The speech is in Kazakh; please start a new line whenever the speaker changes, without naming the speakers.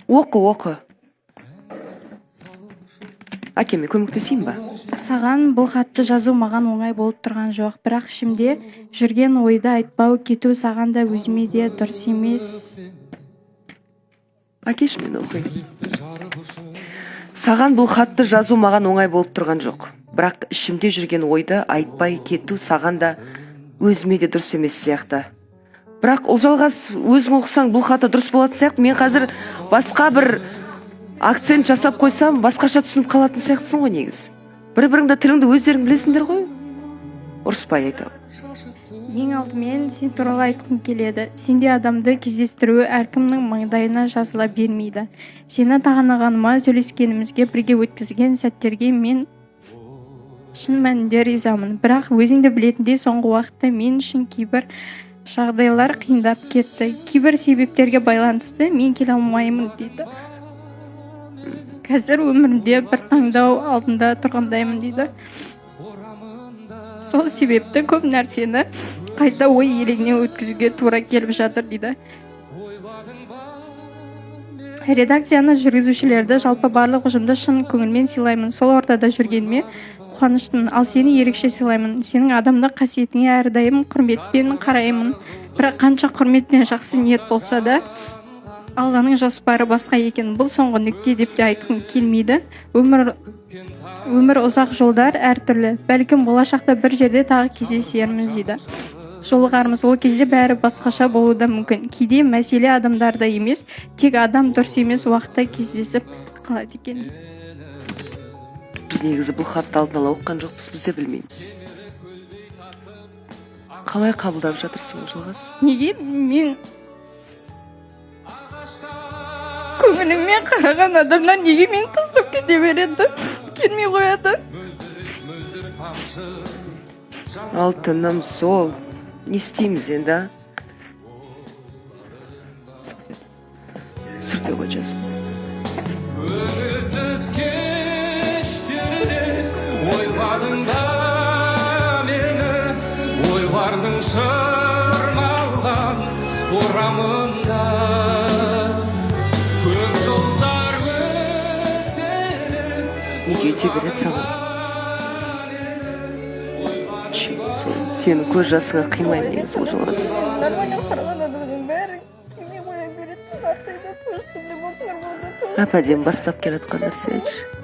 Оқы. Әкеме көмектесейін ба?
Саған бұл хатты жазу маған оңай болып тұрған жоқ, бірақ ішімде жүрген ойды айтпау кету саған да өзіме де дұрыс емес.
Әкеш, мен оқиын. Саған бұл хатты жазу маған оңай болып тұрған жоқ, бірақ ішімде жүрген ойды айтпай кету саған да өзіме де дұрыс емес сияқты. Бірақ Ұлжалғас, өзің оқысаң бұл хатты дұрыс болатын сияқты. Мен қазір басқа бір акцент жасап қойсам, басқаша түсініп қалатын сияқтысың ғой негіз. Бір-біріңді тіліңді өздерің білесіңдер ғой. Ұрыспай айтам.
Ең алдымен сен туралы айтқым келеді. Сенде адамды кездестіруі әркімнің маңдайына жазыла бермейді. Сені тағанағаныма, сөйлескенімізге, бірге өткізген сәттерге мен шын мәнінде ризамын. Бірақ өзіңді білетіндей соңғы уақытта мен үшін кейбір жағдайлар қиындап кетті. Кейбір себептерге байланысты мен келе алмаймын дейді. Қазір өмірімде бір таңдау алдында тұрғандаймын дейді. Сол себепті көп нәрсені қайта ой елегіне өткізуге тура келіп жатыр дейді. Редакцияны, жүргізушілерді, жалпы барлық ұжымды шын көңілмен сыйлаймын. Сол ортада жүргеніме қуаныштымын, ал сені ерекше сыйлаймын. Сенің адамдық қасиетіңе әрдайым құрметпен қараймын. Бірақ қанша құрмет пен жақсы ниет болса да, Алланың жоспары басқа екен. Бұл соңғы нүкте деп те айтқым келмейді. Өмір ұзақ, жолдар әртүрлі. Бәлкім болашақта бір жерде тағы кездесерміз дейді. Жолығармыз, ол кезде бәрі басқаша болуы да мүмкін. Кейде мәселе адамдарда емес, тек адам дұрыс емес уақытта кездесіп қалады екен.
Біз негізі бұл хатты алдын ала оққан жоқпыз, біз де білмейміз. Қалай қабылдап жатырсың, Ұлжалғас?
Неге мен көңіліме қараған адамдар неге мен тастап кете береді, келмей қояды?
Алтыным сол. Не істейміз енді? Сүрте қойшасын.
Көңілсіз кештерде ойладың ба мені, ойлардың шырмалған орамында. Көп жылдар өтсе
Неге өте береді саған? Сенің көз жасыңа қимаймын негізі, Ұлжалғас.
Нормально қараған адамның бәрі кеме қоя береді.
Әп-әдемі бастап келатқан нәрсе айтшы.